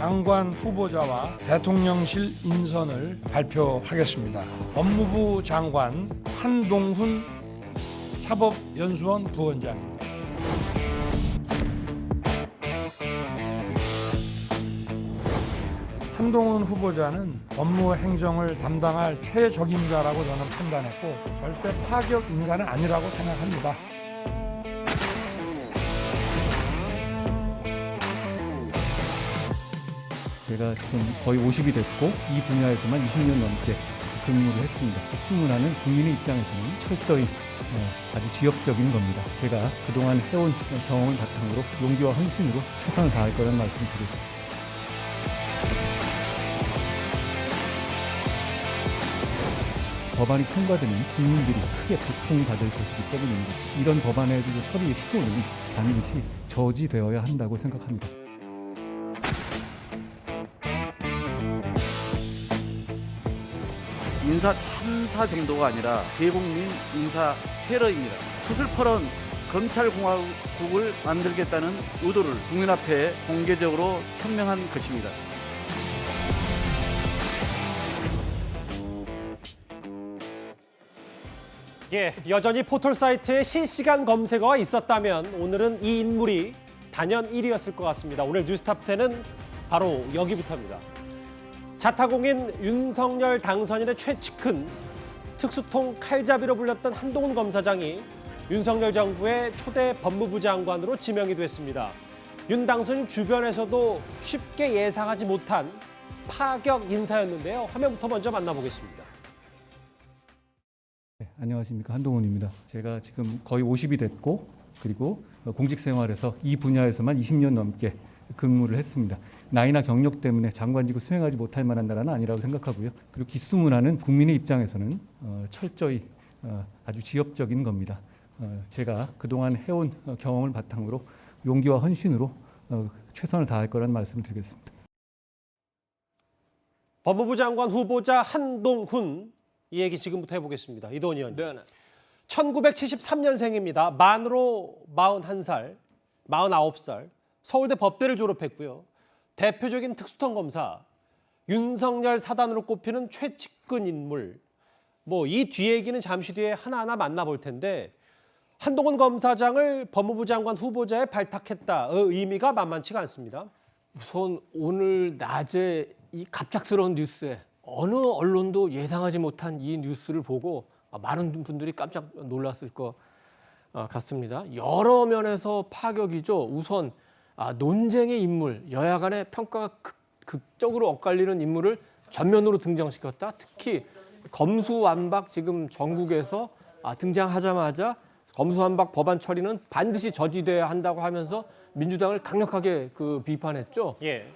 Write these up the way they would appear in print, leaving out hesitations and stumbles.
장관 후보자와 대통령실 인선을 발표하겠습니다. 법무부 장관 한동훈 사법연수원 부원장입니다. 한동훈 후보자는 법무행정을 담당할 최적임자라고 저는 판단했고 절대 파격 인사는 아니라고 생각합니다. 제가 지금 거의 50이 됐고 이 분야에서만 20년 넘게 근무를 했습니다. 수문하는 국민의 입장에서는 철저히 아주 지역적인 겁니다. 제가 그동안 해온 경험을 바탕으로 용기와 헌신으로 최선을 다할 거라는 말씀을 드리겠습니다. 법안이 통과되면 국민들이 크게 고통받을 것이기 때문입니다. 이런 법안의 처리의 시도는 반드시 저지되어야 한다고 생각합니다. 인사 참사 정도가 아니라 대국민 인사 테러입니다. 수술퍼런 검찰공화국을 만들겠다는 의도를 국민 앞에 공개적으로 천명한 것입니다. 예, 여전히 포털 사이트에 실시간 검색어가 있었다면 오늘은 이 인물이 단연 1위였을 것 같습니다. 오늘 뉴스탑10은 바로 여기부터입니다. 자타공인 윤석열 당선인의 최측근 특수통 칼잡이로 불렸던 한동훈 검사장이 윤석열 정부의 초대 법무부 장관으로 지명이 됐습니다. 윤 당선인 주변에서도 쉽게 예상하지 못한 파격 인사였는데요. 화면부터 먼저 만나보겠습니다. 네, 안녕하십니까, 한동훈입니다. 제가 지금 거의 50이 됐고 그리고 공직 생활에서 이 분야에서만 20년 넘게 근무를 했습니다. 나이나 경력 때문에 장관직을 수행하지 못할 만한 나라는 아니라고 생각하고요. 그리고 기수문화는 국민의 입장에서는 철저히 아주 지역적인 겁니다. 제가 그동안 해온 경험을 바탕으로 용기와 헌신으로 최선을 다할 거라는 말씀을 드리겠습니다. 법무부 장관 후보자 한동훈, 이 얘기 지금부터 해보겠습니다. 이도원 의원님. 네. 1973년생입니다. 만으로 41살, 49살, 서울대 법대를 졸업했고요. 대표적인 특수통 검사, 윤석열 사단으로 꼽히는 최측근 인물. 이 뒤 얘기는 잠시 뒤에 하나하나 만나볼 텐데 한동훈 검사장을 법무부 장관 후보자에 발탁했다의 의미가 만만치가 않습니다. 우선 오늘 낮에 이 갑작스러운 뉴스에 어느 언론도 예상하지 못한 이 뉴스를 보고 많은 분들이 깜짝 놀랐을 것 같습니다. 여러 면에서 파격이죠. 우선 논쟁의 인물, 여야 간의 평가가 극적으로 엇갈리는 인물을 전면으로 등장시켰다. 특히 검수완박 지금 전국에서 등장하자마자 검수완박 법안 처리는 반드시 저지돼야 한다고 하면서 민주당을 강력하게 비판했죠. 예.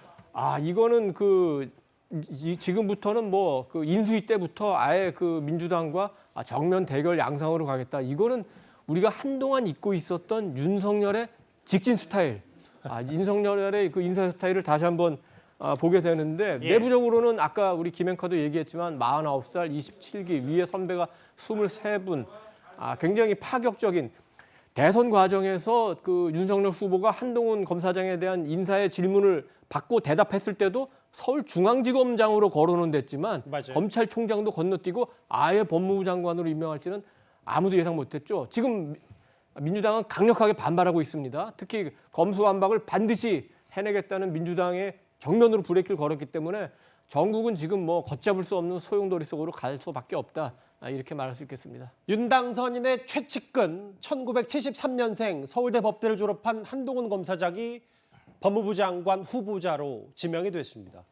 이거는 지금부터는 인수위 때부터 아예 민주당과 정면 대결 양상으로 가겠다. 이거는 우리가 한동안 잊고 있었던 윤석열의 직진 스타일, 윤석열의 인사 스타일을 다시 한번 보게 되는데 예. 내부적으로는 아까 우리 김앵커도 얘기했지만 49살, 27기, 위에 선배가 23분, 굉장히 파격적인 대선 과정에서 윤석열 후보가 한동훈 검사장에 대한 인사의 질문을 받고 대답했을 때도 서울중앙지검장으로 거론은 됐지만 맞아요. 검찰총장도 건너뛰고 아예 법무부 장관으로 임명할지는 아무도 예상 못했죠. 지금 민주당은 강력하게 반발하고 있습니다. 특히 검수완박을 반드시 해내겠다는 민주당의 정면으로 브레이크를 걸었기 때문에 전국은 지금 걷잡을 수 없는 소용돌이 속으로 갈 수밖에 없다. 이렇게 말할 수 있겠습니다. 윤 당선인의 최측근 1973년생 서울대 법대를 졸업한 한동훈 검사장이 법무부 장관 후보자로 지명이 됐습니다.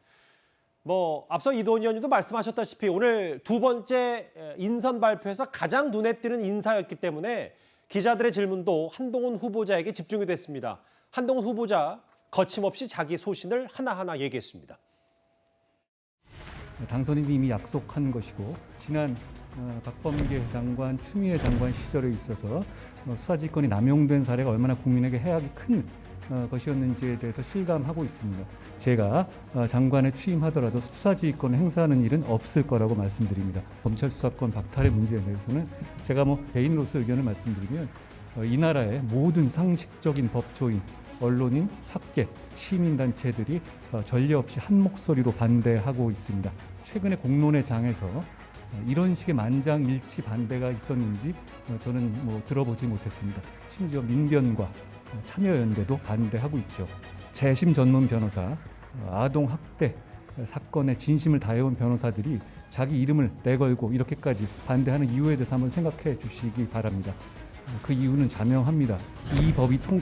앞서 이도원 의원님도 말씀하셨다시피 오늘 두 번째 인선 발표에서 가장 눈에 띄는 인사였기 때문에 기자들의 질문도 한동훈 후보자에게 집중이 됐습니다. 한동훈 후보자 거침없이 자기 소신을 하나하나 얘기했습니다. 당선인이 이미 약속한 것이고 지난 박범계 장관, 추미애 장관 시절에 있어서 수사지휘권이 남용된 사례가 얼마나 국민에게 해악이 큰 것이었는지에 대해서 실감하고 있습니다. 제가 장관에 취임하더라도 수사지휘권을 행사하는 일은 없을 거라고 말씀드립니다. 검찰 수사권 박탈의 문제에 대해서는 제가 개인으로서 의견을 말씀드리면 이 나라의 모든 상식적인 법조인, 언론인, 학계, 시민단체들이 전례 없이 한 목소리로 반대하고 있습니다. 최근에 공론의 장에서 이런 식의 만장일치 반대가 있었는지 저는 들어보지 못했습니다. 심지어 민변과 참여연대도 반대하고 있죠. 재심 전문 변호사, 아동 학대 사건의 진심을 다해온 변호사들이 자기 이름을 내걸고 이렇게까지 반대하는 이유에 대해서 한번 생각해 주시기 바랍니다. 그 이유는 자명합니다. 이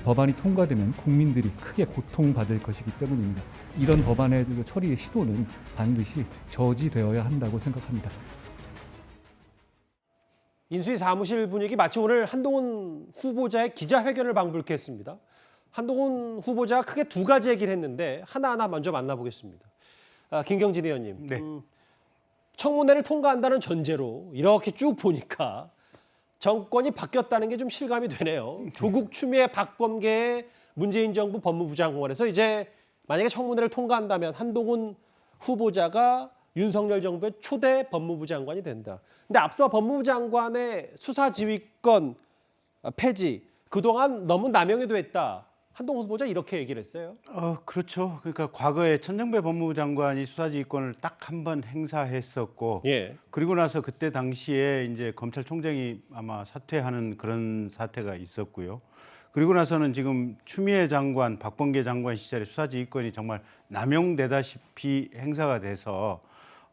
법안이 통과되면 국민들이 크게 고통받을 것이기 때문입니다. 이런 법안의 처리의 시도는 반드시 저지되어야 한다고 생각합니다. 인수위 사무실 분위기 마치 오늘 한동훈 후보자의 기자회견을 방불케 했습니다. 한동훈 후보자가 크게 두 가지 얘기를 했는데 하나하나 먼저 만나보겠습니다. 김경진 의원님, 네. 청문회를 통과한다는 전제로 이렇게 쭉 보니까 정권이 바뀌었다는 게 좀 실감이 되네요. 조국 추미애 박범계의 문재인 정부 법무부 장관에서 이제 만약에 청문회를 통과한다면 한동훈 후보자가 윤석열 정부의 초대 법무부 장관이 된다. 근데 앞서 법무부 장관의 수사지휘권 폐지, 그동안 너무 남용이 됐다. 한동훈 후보자 이렇게 얘기를 했어요. 그렇죠. 그러니까 과거에 천정배 법무부 장관이 수사지휘권을 딱 한 번 행사했었고, 예. 그리고 나서 그때 당시에 이제 검찰총장이 아마 사퇴하는 그런 사태가 있었고요. 그리고 나서는 지금 추미애 장관, 박범계 장관 시절에 수사지휘권이 정말 남용되다시피 행사가 돼서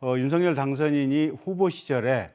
윤석열 당선인이 후보 시절에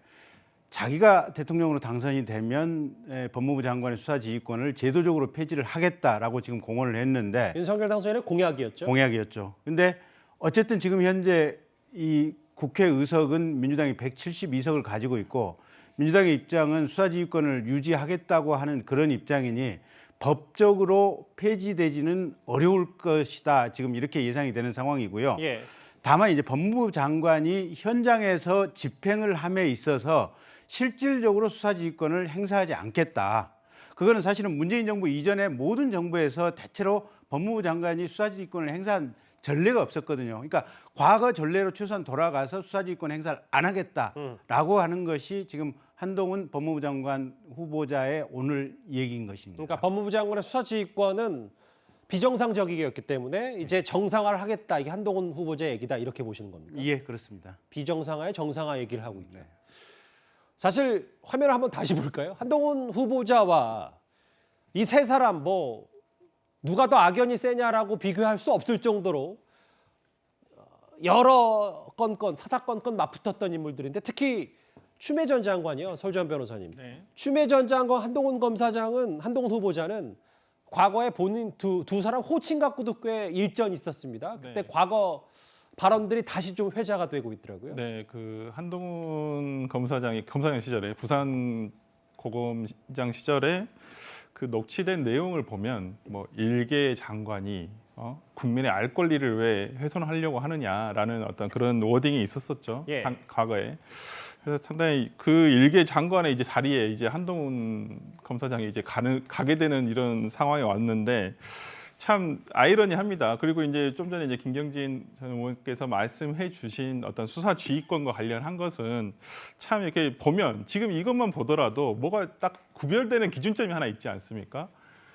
자기가 대통령으로 당선이 되면 법무부 장관의 수사지휘권을 제도적으로 폐지를 하겠다라고 지금 공언을 했는데 윤석열 당선인의 공약이었죠. 공약이었죠. 근데 어쨌든 지금 현재 이 국회 의석은 민주당이 172석을 가지고 있고 민주당의 입장은 수사지휘권을 유지하겠다고 하는 그런 입장이니 법적으로 폐지되지는 어려울 것이다. 지금 이렇게 예상이 되는 상황이고요. 예. 다만 이제 법무부 장관이 현장에서 집행을 함에 있어서 실질적으로 수사지휘권을 행사하지 않겠다. 그거는 사실은 문재인 정부 이전에 모든 정부에서 대체로 법무부 장관이 수사지휘권을 행사한 전례가 없었거든요. 그러니까 과거 전례로 최소한 돌아가서 수사지휘권 행사를 안 하겠다라고 하는 것이 지금 한동훈 법무부 장관 후보자의 오늘 얘기인 것입니다. 그러니까 법무부 장관의 수사지휘권은 비정상적이었기 때문에 이제 정상화를 하겠다. 이게 한동훈 후보자의 얘기다. 이렇게 보시는 겁니까? 예, 그렇습니다. 비정상화의 정상화 얘기를 하고 있다. 네. 사실 화면을 한번 다시 볼까요? 한동훈 후보자와 이 세 사람 누가 더 악연이 세냐라고 비교할 수 없을 정도로 여러 사사건건 맞붙었던 인물들인데 특히 추미애 전 장관이요. 설주환 변호사님. 네. 추미애 전 장관, 한동훈 후보자는 과거에 본인 두 사람 호칭 갖고도 꽤 일전이 있었습니다. 그때 네. 과거 발언들이 다시 좀 회자가 되고 있더라고요. 네, 그 한동훈 검사장이 검사장 시절에 부산 고검장 시절에 그 녹취된 내용을 보면 일개 장관이 국민의 알 권리를 왜 훼손하려고 하느냐라는 어떤 그런 워딩이 있었었죠. 예. 과거에. 그래서 상당히 그 일개 장관의 이제 자리에 이제 한동훈 검사장이 이제 가게 되는 이런 상황이 왔는데 참 아이러니합니다. 그리고 이제 좀 전에 이제 김경진 전 의원께서 말씀해 주신 어떤 수사 지휘권과 관련한 것은 참 이렇게 보면 지금 이것만 보더라도 뭐가 딱 구별되는 기준점이 하나 있지 않습니까?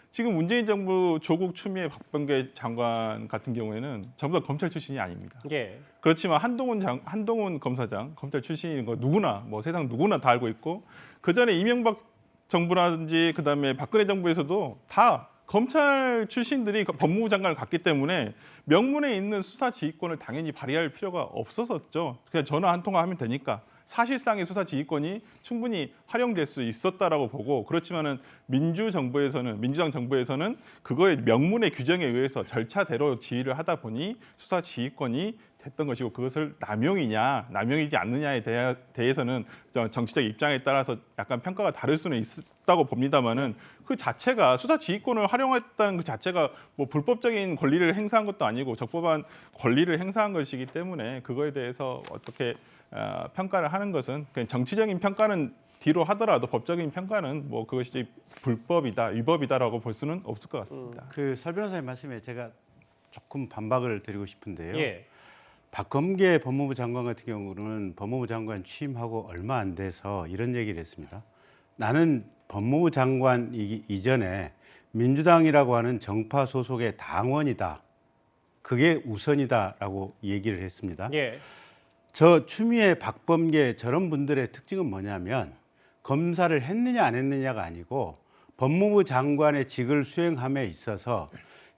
지금 문재인 정부 조국 추미애 박범계 장관 같은 경우에는 전부 다 검찰 출신이 아닙니다. 예. 그렇지만 한동훈 검사장 검찰 출신인 거 누구나 세상 누구나 다 알고 있고 그 전에 이명박 정부라든지 그다음에 박근혜 정부에서도 다 검찰 출신들이 법무부 장관을 갔기 때문에 명문에 있는 수사 지휘권을 당연히 발휘할 필요가 없었었죠. 그냥 전화 한 통화하면 되니까 사실상의 수사 지휘권이 충분히 활용될 수 있었다라고 보고 그렇지만은 민주당 정부에서는 그거의 명문의 규정에 의해서 절차대로 지휘를 하다 보니 수사 지휘권이 됐던 것이고 그것을 남용이지 않느냐에 대해서는 정치적 입장에 따라서 약간 평가가 다를 수는 있다고 봅니다만은 그 자체가 수사 지휘권을 활용했다는 그 자체가 불법적인 권리를 행사한 것도 아니고 적법한 권리를 행사한 것이기 때문에 그거에 대해서 어떻게 평가를 하는 것은 그냥 정치적인 평가는 뒤로 하더라도 법적인 평가는 그것이 불법이다, 위법이다라고 볼 수는 없을 것 같습니다. 설 변호사님 말씀에 제가 조금 반박을 드리고 싶은데요. 예. 박범계 법무부 장관 같은 경우는 법무부 장관 취임하고 얼마 안 돼서 이런 얘기를 했습니다. 나는 법무부 장관 이전에 민주당이라고 하는 정파 소속의 당원이다. 그게 우선이다라고 얘기를 했습니다. 예. 저 추미애, 박범계 저런 분들의 특징은 뭐냐면 검사를 했느냐 안 했느냐가 아니고 법무부 장관의 직을 수행함에 있어서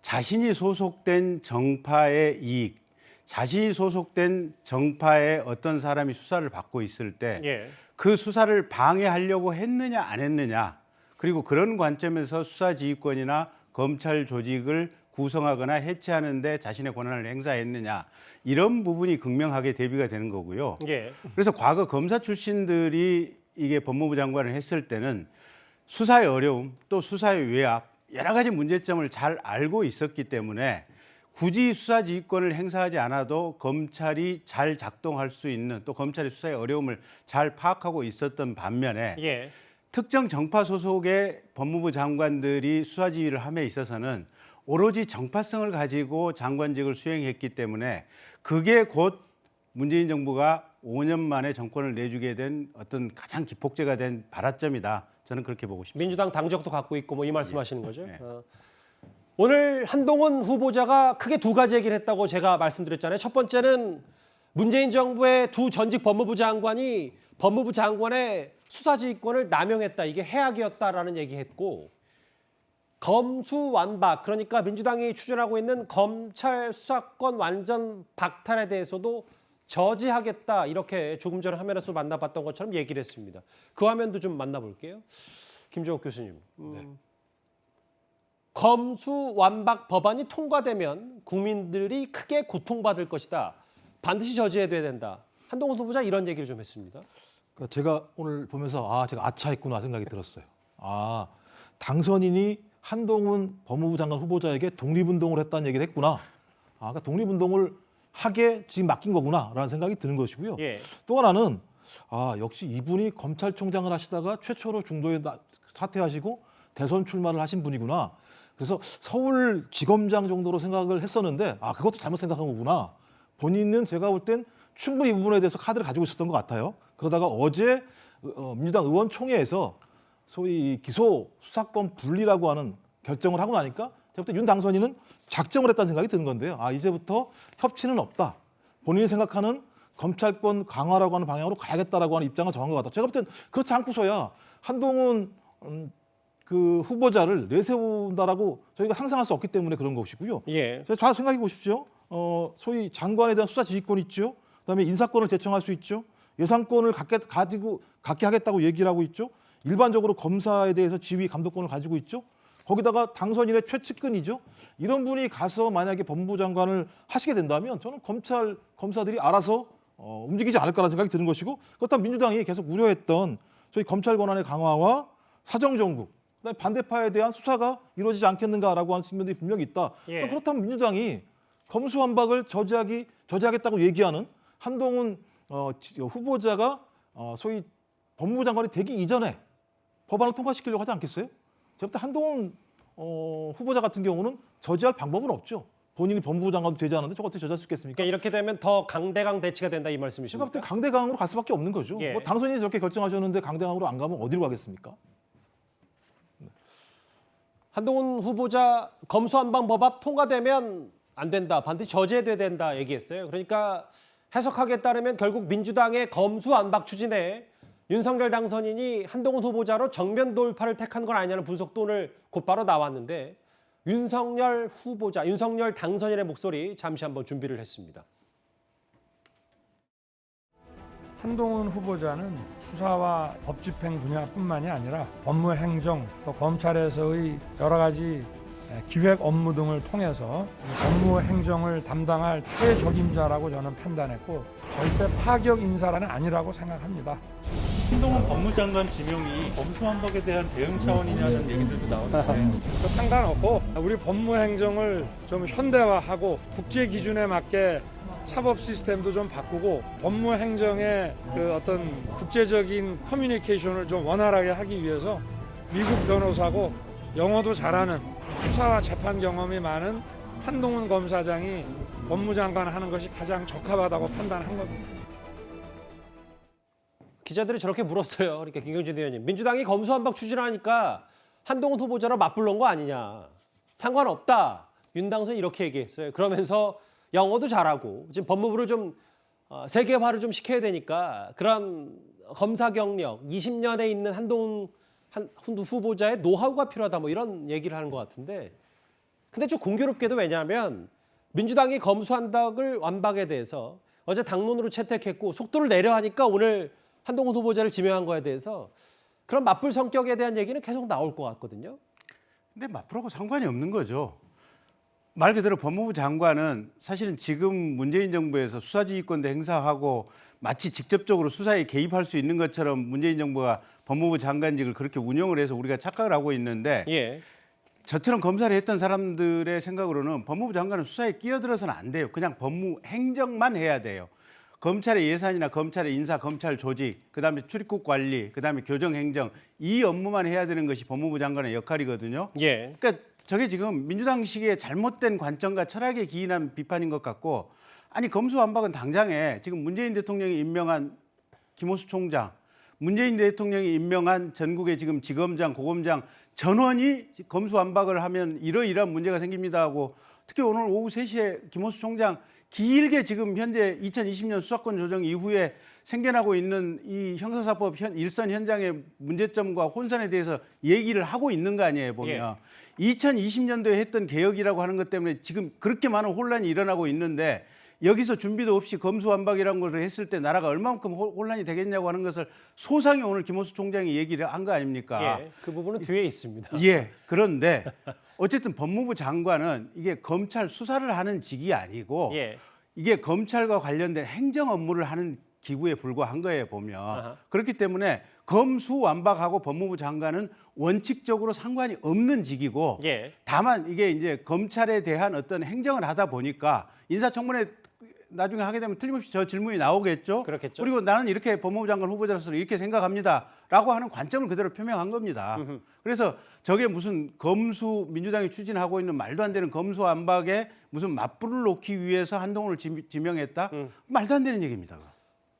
자신이 소속된 정파의 이익, 자신이 소속된 정파의 어떤 사람이 수사를 받고 있을 때 그 수사를 방해하려고 했느냐 안 했느냐, 그리고 그런 관점에서 수사지휘권이나 검찰 조직을 구성하거나 해체하는 데 자신의 권한을 행사했느냐, 이런 부분이 극명하게 대비가 되는 거고요. 그래서 과거 검사 출신들이 이게 법무부 장관을 했을 때는 수사의 어려움, 또 수사의 외압, 여러 가지 문제점을 잘 알고 있었기 때문에 굳이 수사지휘권을 행사하지 않아도 검찰이 잘 작동할 수 있는, 또 검찰의 수사의 어려움을 잘 파악하고 있었던 반면에 특정 정파 소속의 법무부 장관들이 수사지휘를 함에 있어서는 오로지 정파성을 가지고 장관직을 수행했기 때문에 그게 곧 문재인 정부가 5년 만에 정권을 내주게 된 어떤 가장 기폭제가 된 발화점이다. 저는 그렇게 보고 싶습니다. 민주당 당적도 갖고 있고 뭐 이 말씀하시는 거죠? 네. 오늘 한동훈 후보자가 크게 두 가지 얘기를 했다고 제가 말씀드렸잖아요. 첫 번째는 문재인 정부의 두 전직 법무부 장관이 법무부 장관의 수사지휘권을 남용했다. 이게 해악이었다라는 얘기했고, 검수완박, 그러니까 민주당이 추진하고 있는 검찰 수사권 완전 박탈에 대해서도 저지하겠다. 이렇게 조금 전에 화면에서 만나봤던 것처럼 얘기를 했습니다. 그 화면도 좀 만나볼게요. 김종욱 교수님. 검수완박 법안이 통과되면 국민들이 크게 고통받을 것이다. 반드시 저지해야 된다. 한동훈 후보자 이런 얘기를 좀 했습니다. 그러니까 제가 오늘 보면서 제가 아차했구나 생각이 들었어요. 당선인이 한동훈 법무부 장관 후보자에게 독립운동을 했다는 얘기를 했구나. 그러니까 독립운동을 하게 지금 맡긴 거구나라는 생각이 드는 것이고요. 또 하나는 역시 이분이 검찰총장을 하시다가 최초로 중도에 사퇴하시고 대선 출마를 하신 분이구나. 그래서 서울지검장 정도로 생각을 했었는데 그것도 잘못 생각한 거구나. 본인은 제가 볼 땐 충분히 이 부분에 대해서 카드를 가지고 있었던 것 같아요. 그러다가 어제 민주당 의원총회에서 소위 기소 수사권 분리라고 하는 결정을 하고 나니까 제가 볼 때 윤 당선인은 작정을 했다는 생각이 드는 건데요. 이제부터 협치는 없다. 본인이 생각하는 검찰권 강화라고 하는 방향으로 가야겠다라고 하는 입장을 정한 것 같다. 제가 볼 땐 그렇지 않고서야 한동훈 그 후보자를 내세운다라고 저희가 상상할 수 없기 때문에 그런 것이고요. 잘 생각해 보십시오. 소위 장관에 대한 수사 지휘권 있죠. 그다음에 인사권을 제청할 수 있죠. 예산권을 갖게 하겠다고 얘기를 하고 있죠. 일반적으로 검사에 대해서 지휘 감독권을 가지고 있죠. 거기다가 당선인의 최측근이죠. 이런 분이 가서 만약에 법무부 장관을 하시게 된다면 저는 검사들이 알아서 움직이지 않을까라는 생각이 드는 것이고, 그렇다면 민주당이 계속 우려했던 저희 검찰 권한의 강화와 사정정국, 그다음에 반대파에 대한 수사가 이루어지지 않겠는가라고 하는 측면들이 분명히 있다. 그렇다면 민주당이 검수완박을 저지하겠다고 얘기하는 한동훈 후보자가 소위 법무부 장관이 되기 이전에 법안을 통과시키려고 하지 않겠어요? 제가 볼 때 한동훈 후보자 같은 경우는 저지할 방법은 없죠. 본인이 법무부 장관도 되지 않았는데 저거 어떻게 저지할 수 있겠습니까? 그러니까 이렇게 되면 더 강대강 대치가 된다 이 말씀이십니까? 제가 볼 때 강대강으로 갈 수밖에 없는 거죠. 뭐 당선인이 저렇게 결정하셨는데 강대강으로 안 가면 어디로 가겠습니까? 한동훈 후보자 검수완박 법안 통과되면 안 된다. 반드시 저지해야 된다 얘기했어요. 그러니까 해석하기에 따르면 결국 민주당의 검수완박 추진에 윤석열 당선인이 한동훈 후보자로 정면 돌파를 택한 건 아니냐는 분석도 오늘 곧바로 나왔는데, 윤석열 후보자, 윤석열 당선인의 목소리 잠시 한번 준비를 했습니다. 한동훈 후보자는 수사와 법집행 분야뿐만이 아니라 법무행정, 또 검찰에서의 여러 가지 기획 업무 등을 통해서 법무행정을 담당할 최적임자라고 저는 판단했고, 절대 파격 인사는 아니라고 생각합니다. 한동훈 법무장관 지명이 검수완박에 대한 대응 차원이냐는 얘기들도 나오는데 상관없고, 우리 법무행정을 좀 현대화하고 국제 기준에 맞게 사법 시스템도 좀 바꾸고 법무행정의 그 어떤 국제적인 커뮤니케이션을 좀 원활하게 하기 위해서 미국 변호사고 영어도 잘하는 수사와 재판 경험이 많은 한동훈 검사장이 법무장관 하는 것이 가장 적합하다고 판단한 겁니다. 기자들이 저렇게 물었어요. 그러니까 김경진 의원님, 민주당이 검수완박 추진하니까 한동훈 후보자랑 맞불른 거 아니냐. 상관없다. 윤당선이 이렇게 얘기했어요. 그러면서 영어도 잘하고 지금 법무부를 좀 세계화를 좀 시켜야 되니까 그런 검사 경력 20년에 있는 한동훈 후보자의 노하우가 필요하다 뭐 이런 얘기를 하는 것 같은데 근데 좀 공교롭게도 왜냐하면 민주당이 검수완박을 완박에 대해서 어제 당론으로 채택했고 속도를 내려 하니까 오늘 한동훈 후보자를 지명한 거에 대해서 그런 맞불 성격에 대한 얘기는 계속 나올 것 같거든요. 근데 맞불하고 상관이 없는 거죠. 말 그대로 법무부 장관은 사실은 지금 문재인 정부에서 수사지휘권도 행사하고 마치 직접적으로 수사에 개입할 수 있는 것처럼 문재인 정부가 법무부 장관직을 그렇게 운영을 해서 우리가 착각을 하고 있는데 예. 저처럼 검사를 했던 사람들의 생각으로는 법무부 장관은 수사에 끼어들어서는 안 돼요. 그냥 법무 행정만 해야 돼요. 검찰의 예산이나 검찰의 인사, 검찰 조직, 그다음에 출입국 관리, 그다음에 교정 행정 이 업무만 해야 되는 것이 법무부 장관의 역할이거든요. 예. 그러니까 저게 지금 민주당식의 잘못된 관점과 철학에 기인한 비판인 것 같고 아니 검수완박은 당장에 지금 문재인 대통령이 임명한 김호수 총장, 문재인 대통령이 임명한 전국의 지금 지검장, 고검장 전원이 검수완박을 하면 이러이러한 문제가 생깁니다 하고 특히 오늘 오후 3시에 김호수 총장 길게 지금 현재 2020년 수사권 조정 이후에 생겨나고 있는 이 형사사법 일선 현장의 문제점과 혼선에 대해서 얘기를 하고 있는 거 아니에요, 보면. 2020년도에 했던 개혁이라고 하는 것 때문에 지금 그렇게 많은 혼란이 일어나고 있는데 여기서 준비도 없이 검수완박이라는 것을 했을 때 나라가 얼마만큼 혼란이 되겠냐고 하는 것을 소상히 오늘 김호수 총장이 얘기를 한 거 아닙니까? 예. 그 부분은 뒤에 있습니다. 예. 그런데 어쨌든 법무부 장관은 이게 검찰 수사를 하는 직이 아니고 예. 이게 검찰과 관련된 행정 업무를 하는 기구에 불과한 거예요, 보면. 아하. 그렇기 때문에 검수완박하고 법무부 장관은 원칙적으로 상관이 없는 직이고 예. 다만 이게 이제 검찰에 대한 어떤 행정을 하다 보니까 인사청문회 나중에 하게 되면 틀림없이 저 질문이 나오겠죠. 그렇겠죠. 그리고 나는 이렇게 법무부 장관 후보자로서 이렇게 생각합니다라고 하는 관점을 그대로 표명한 겁니다. 그래서 저게 무슨 민주당이 추진하고 있는 말도 안 되는 검수완박에 무슨 맞불을 놓기 위해서 한동훈을 지명했다? 말도 안 되는 얘기입니다.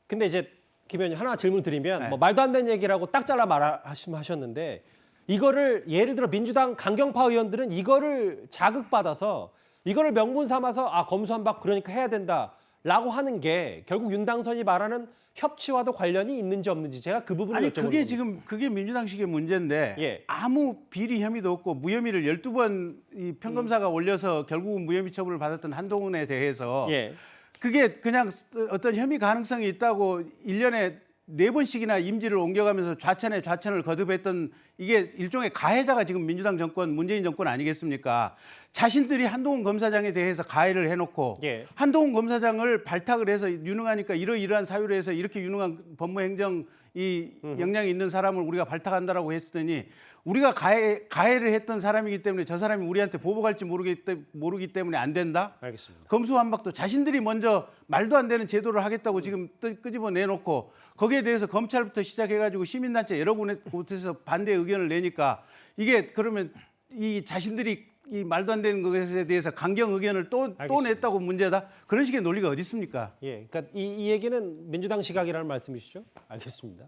근데 이제 김 의원님 하나 질문 드리면 네. 뭐 말도 안 되는 얘기라고 딱 잘라 말하셨는데 이거를 예를 들어 민주당 강경파 의원들은 이거를 자극받아서 이거를 명분 삼아서 검수완박 그러니까 해야 된다라고 하는 게 결국 윤당선이 말하는 협치와도 관련이 있는지 없는지 제가 그 부분을 아니 여쭤보는 그게 겁니다. 지금 그게 민주당식의 문제인데 예. 아무 비리 혐의도 없고 무혐의를 12번 이 평검사가 올려서 결국은 무혐의 처분을 받았던 한동훈에 대해서 예. 그게 그냥 어떤 혐의 가능성이 있다고 1년에 4번씩이나 임지를 옮겨가면서 좌천에 좌천을 거듭했던 이게 일종의 가해자가 지금 민주당 정권, 문재인 정권 아니겠습니까? 자신들이 한동훈 검사장에 대해서 가해를 해놓고 예. 한동훈 검사장을 발탁을 해서 유능하니까 이러이러한 사유로 해서 이렇게 유능한 법무행정 이 역량이 있는 사람을 우리가 발탁한다라고 했으니 우리가 가해를 했던 사람이기 때문에 저 사람이 우리한테 보복할지 모르기 때문에 안 된다? 알겠습니다. 검수완박도 자신들이 먼저 말도 안 되는 제도를 하겠다고 지금 끄집어 내놓고 거기에 대해서 검찰부터 시작해가지고 시민단체 여러 곳에서 반대 의견을 내니까 이게 그러면 이 자신들이 이 말도 안 되는 것에 대해서 강경 의견을 또 냈다고 문제다? 그런 식의 논리가 어디 있습니까? 예, 그러니까 이 얘기는 민주당 시각이라는 말씀이시죠? 알겠습니다.